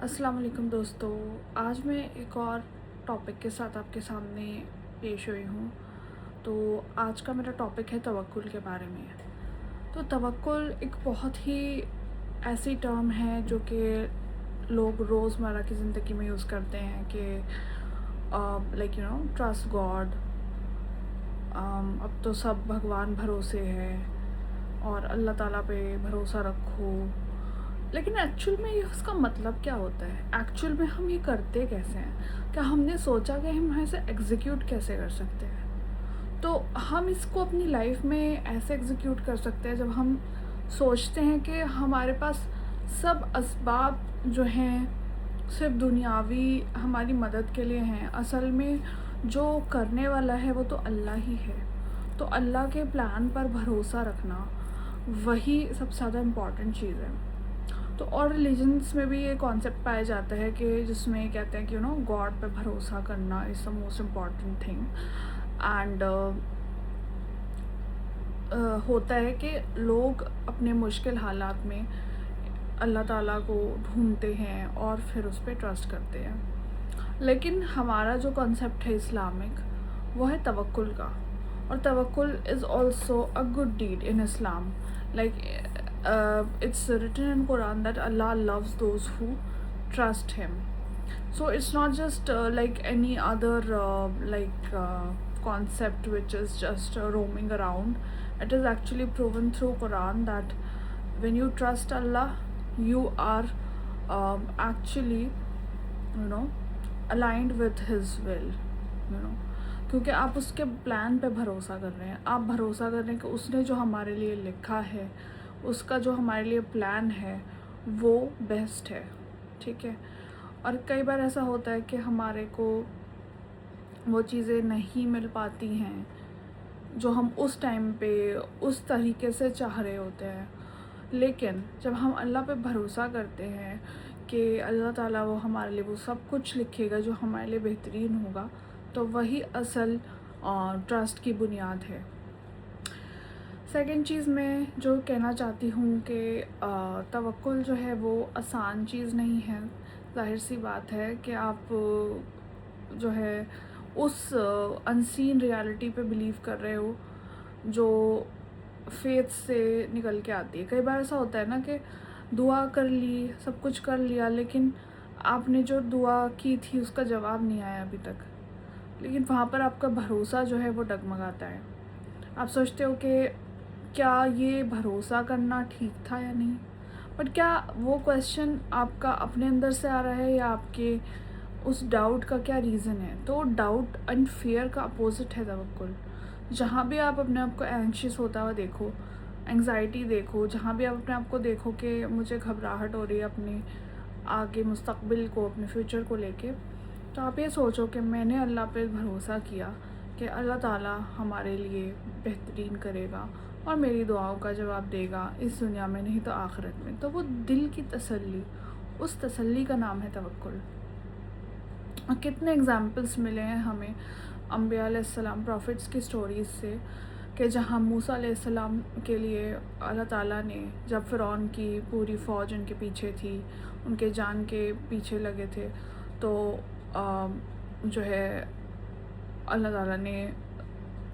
अस्सलाम वालेकुम दोस्तों। आज मैं एक और टॉपिक के साथ आपके सामने पेश हुई हूँ। तो आज का मेरा टॉपिक है तवक्कुल के बारे में। तो तवक्कुल एक बहुत ही ऐसी टर्म है जो कि लोग रोज़मर्रा की ज़िंदगी में यूज़ करते हैं कि ट्रस्ट गॉड। अब तो सब भगवान भरोसे है और अल्लाह ताला पे भरोसा रखो। लेकिन एक्चुअल में ये उसका मतलब क्या होता है? एक्चुअल में हम ये करते कैसे हैं? क्या हमने सोचा कि हम ऐसे एग्जीक्यूट कैसे कर सकते हैं? तो हम इसको अपनी लाइफ में ऐसे एग्जीक्यूट कर सकते हैं जब हम सोचते हैं कि हमारे पास सब असबाब जो हैं सिर्फ दुनियावी हमारी मदद के लिए हैं। असल में जो करने वाला है वो तो अल्लाह ही है। तो अल्लाह के प्लान पर भरोसा रखना वही सबसे ज़्यादा इम्पॉर्टेंट चीज़ है। तो और रिलीजन्स में भी ये कॉन्सेप्ट पाया जाता है कि जिसमें कहते हैं कि गॉड पे भरोसा करना is the most important thing. And होता है कि लोग अपने मुश्किल हालात में अल्लाह ताला को ढूंढते हैं और फिर उस पर ट्रस्ट करते हैं। लेकिन हमारा जो कॉन्सेप्ट है इस्लामिक वो है तवक्कुल का। और तवक्कुल is also a good deed in Islam. Like it's written in Quran that Allah loves those who trust him. So it's not just like any other concept which is just roaming around. It is actually proven through Quran that when you trust Allah, you are actually aligned with his will. क्योंकि आप उसके plan पे भरोसा कर रहे हैं। आप भरोसा कर रहे हैं कि उसने जो हमारे लिए लिखा है, उसका जो हमारे लिए प्लान है वो बेस्ट है। ठीक है। और कई बार ऐसा होता है कि हमारे को वो चीज़ें नहीं मिल पाती हैं जो हम उस टाइम पे उस तरीके से चाह रहे होते हैं। लेकिन जब हम अल्लाह पे भरोसा करते हैं कि अल्लाह ताला वो हमारे लिए वो सब कुछ लिखेगा जो हमारे लिए बेहतरीन होगा, तो वही असल ट्रस्ट की बुनियाद है। सेकंड चीज़ मैं जो कहना चाहती हूँ कि तवक्कुल जो है वो आसान चीज़ नहीं है। ज़ाहिर सी बात है कि आप जो है उस अनसीन रियलिटी पे बिलीव कर रहे हो जो फेथ से निकल के आती है। कई बार ऐसा होता है ना कि दुआ कर ली, सब कुछ कर लिया, लेकिन आपने जो दुआ की थी उसका जवाब नहीं आया अभी तक। लेकिन वहाँ पर आपका भरोसा जो है वो डगमगाता है। आप सोचते हो कि क्या ये भरोसा करना ठीक था या नहीं। बट क्या वो क्वेश्चन आपका अपने अंदर से आ रहा है या आपके उस डाउट का क्या रीज़न है? तो डाउट एंड फियर का अपोजिट है तवक्कुल। जहाँ भी आप अपने आप को एंग्शियस होता हुआ देखो, एंग्जाइटी देखो, जहाँ भी आप अपने आप को देखो कि मुझे घबराहट हो रही है अपने आगे मुस्तकबिल को, अपने फ्यूचर को लेके, तो आप ये सोचो कि मैंने अल्लाह पे भरोसा किया कि अल्लाह ताला हमारे लिए बेहतरीन करेगा और मेरी दुआओं का जवाब देगा, इस दुनिया में नहीं तो आखिरत में। तो वो दिल की तसल्ली, उस तसल्ली का नाम है तवक्कुल। और कितने एग्जाम्पल्स मिले हैं हमें अंबिया अलैहिस्सलाम, प्रॉफिट्स की स्टोरीज़ से, कि जहाँ मूसा अलैहिस्सलाम के लिए अल्लाह ताला ने, जब फ़िरौन की पूरी फ़ौज उनके पीछे थी, उनके जान के पीछे लगे थे, तो जो है अल्लाह ताला ने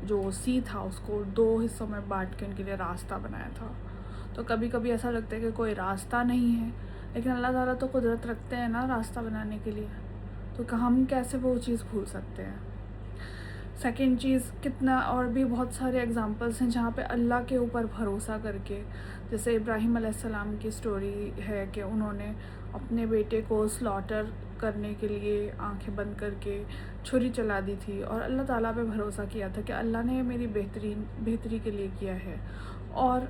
जो सी था उसको 2 हिस्सों में बांट के उनके लिए रास्ता बनाया था। तो कभी कभी ऐसा लगता है कि कोई रास्ता नहीं है, लेकिन अल्लाह ताला तो कुदरत रखते हैं ना रास्ता बनाने के लिए। तो हम कैसे वो चीज़ भूल सकते हैं? सेकंड चीज़, कितना और भी बहुत सारे एग्जांपल्स हैं जहाँ पे अल्लाह के ऊपर भरोसा करके, जैसे इब्राहीम अलैहिस्सलाम की स्टोरी है कि उन्होंने अपने बेटे को स्लॉटर करने के लिए आंखें बंद करके छुरी चला दी थी और अल्लाह ताला पे भरोसा किया था कि अल्लाह ने मेरी बेहतरी के लिए किया है। और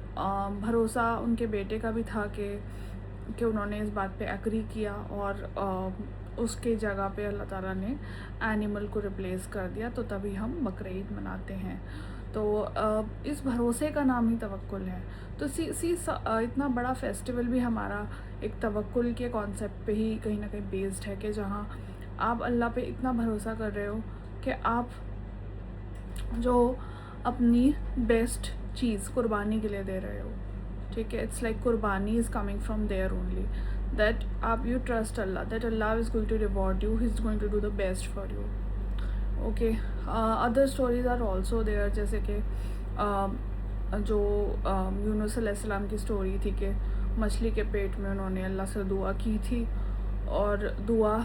भरोसा उनके बेटे का भी था कि उन्होंने इस बात पे एग्री किया और उसके जगह पे अल्लाह ताला ने एनिमल को रिप्लेस कर दिया। तो तभी हम बकरीद मनाते हैं। तो इस भरोसे का नाम ही तवक्कुल है। तो इतना बड़ा फेस्टिवल भी हमारा एक तवक्कुल के कॉन्सेप्ट पे ही कहीं ना कहीं बेस्ड है कि जहाँ आप अल्लाह पे इतना भरोसा कर रहे हो कि आप जो अपनी बेस्ट चीज़ कुर्बानी के लिए दे रहे हो। ठीक है, इट्स लाइक कुर्बानी is coming from there only. that you trust Allah, that Allah is going to reward you, He's going to do the best for you. Okay, other stories are also there, جیسے کہ جو یونس علیہ السلام کی story تھی کہ مچھلی کے پیٹ میں انہوں نے اللہ سے دعا کی تھی اور دعا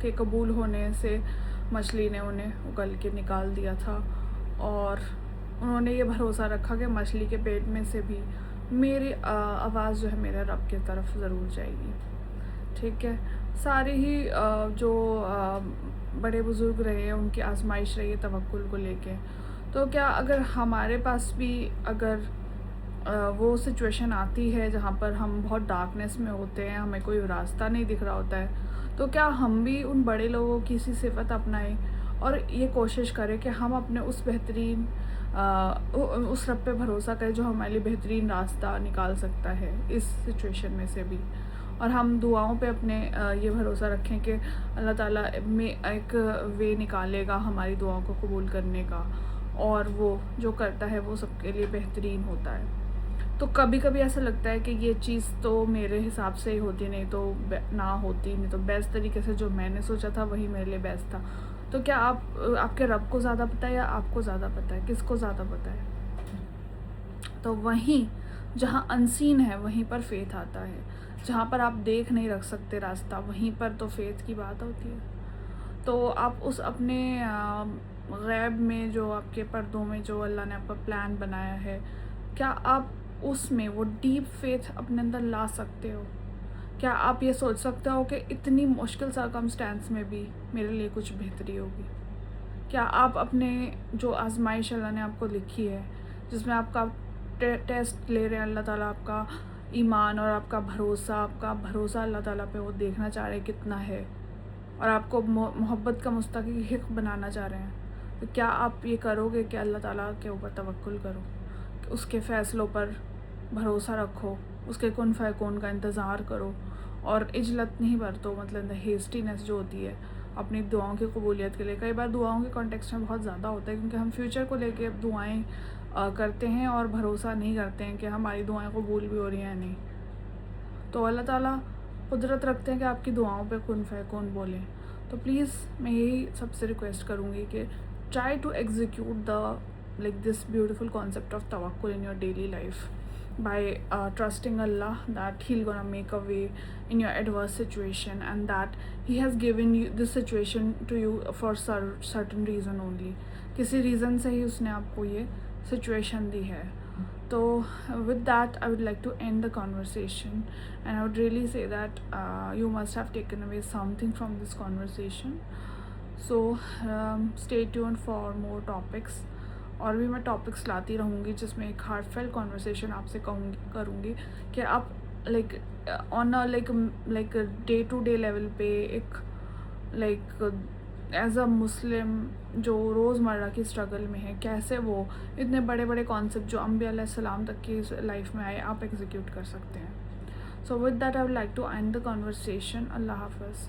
کے قبول ہونے سے مچھلی نے انہیں اگل کے نکال دیا تھا، اور انہوں نے یہ بھروسہ رکھا کہ مچھلی کے پیٹ میں سے بھی میری آواز جو ہے میرے رب کی طرف ضرور جائے گی. ٹھیک ہے، سارے ہی جو بڑے بزرگ رہے ہیں ان کی آزمائش رہی ہے توکل کو لے کے. تو کیا اگر ہمارے پاس بھی اگر وہ سچویشن آتی ہے جہاں پر ہم بہت ڈارکنیس میں ہوتے ہیں، ہمیں کوئی راستہ نہیں دکھ رہا ہوتا ہے، تو کیا ہم بھی ان بڑے لوگوں کی سی صفت اپنائیں اور یہ کوشش کریں کہ ہم اپنے اس بہترین اس رب پہ بھروسہ کریں جو ہمارے لیے بہترین راستہ نکال سکتا ہے اس سچویشن میں سے بھی، اور ہم دعاؤں پہ اپنے یہ بھروسہ رکھیں کہ اللہ تعالیٰ میں ایک وے نکالے گا ہماری دعاؤں کو قبول کرنے کا، اور وہ جو کرتا ہے وہ سب کے لیے بہترین ہوتا ہے. تو کبھی کبھی ایسا لگتا ہے کہ یہ چیز تو میرے حساب سے ہی ہوتی، نہیں تو نہ ہوتی، نہیں تو بیسٹ طریقے سے جو میں نے سوچا تھا وہی میرے لیے بیسٹ تھا. تو کیا آپ کے رب کو زیادہ پتہ ہے یا آپ کو زیادہ پتہ ہے؟ کس کو زیادہ پتہ ہے؟ تو وہیں جہاں انسین ہے وہیں پر فیتھ آتا ہے، جہاں پر آپ دیکھ نہیں رکھ سکتے راستہ وہیں پر تو فیتھ کی بات ہوتی ہے. تو آپ اس اپنے غیب میں جو آپ کے پردوں میں جو اللہ نے آپ کا پلان بنایا ہے، کیا آپ اس میں وہ ڈیپ فیتھ اپنے اندر لا سکتے ہو؟ کیا آپ یہ سوچ سکتے ہو کہ اتنی مشکل سرکمسٹانس میں بھی میرے لیے کچھ بہتری ہوگی؟ کیا آپ اپنے جو آزمائش اللہ نے آپ کو لکھی ہے، جس میں آپ کا ٹیسٹ لے رہے ہیں اللہ تعالیٰ، آپ کا ایمان اور آپ کا بھروسہ اللہ تعالیٰ پہ وہ دیکھنا چاہ رہے ہیں کتنا ہے، اور آپ کو محبت کا مستحق بنانا چاہ رہے ہیں، تو کیا آپ یہ کرو گے کہ اللہ تعالیٰ کے اوپر توکل کرو، کہ اس کے فیصلوں پر بھروسہ رکھو، اس کے کن فیکون کا انتظار کرو، اور عجلت نہیں برتو، مطلب ہیسٹینس جو ہوتی ہے اپنی دعاؤں کی قبولیت کے لیے. کئی بار دعاؤں کے کانٹیکسٹ میں بہت زیادہ ہوتا ہے کیونکہ ہم فیوچر کو لے کے دعائیں کرتے ہیں اور بھروسہ نہیں کرتے ہیں کہ ہماری دعائیں قبول بھی ہو رہی ہیں نہیں. تو اللہ تعالیٰ قدرت رکھتے ہیں کہ آپ کی دعاؤں پہ کن فیکون بولیں. تو پلیز میں یہی سب سے ریکویسٹ کروں گی کہ try to execute this beautiful concept of tawakkul in your daily life by trusting Allah that He'll gonna make a way in your adverse situation, and that He has given you this situation to you for certain reason only. کسی reason سے ہی اس نے آپ کو یہ situation دی ہے. تو with that I would like to end the conversation, and I would really say that you must have taken away something from this conversation. So stay tuned for more topics. اور بھی میں topics لاتی رہوں گی جس میں ایک heart فیل conversation آپ سے کروں گی کہ آپ on like day to day level پہ ایک ایز اے مسلم جو روز مرہ کی اسٹرگل میں ہے کیسے وہ اتنے بڑے بڑے کانسیپٹ جو انبیاء علیہ السلام تک کی لائف میں آئے آپ ایگزیکیوٹ کر سکتے ہیں. So with that I would like to end the conversation. اللہ حافظ.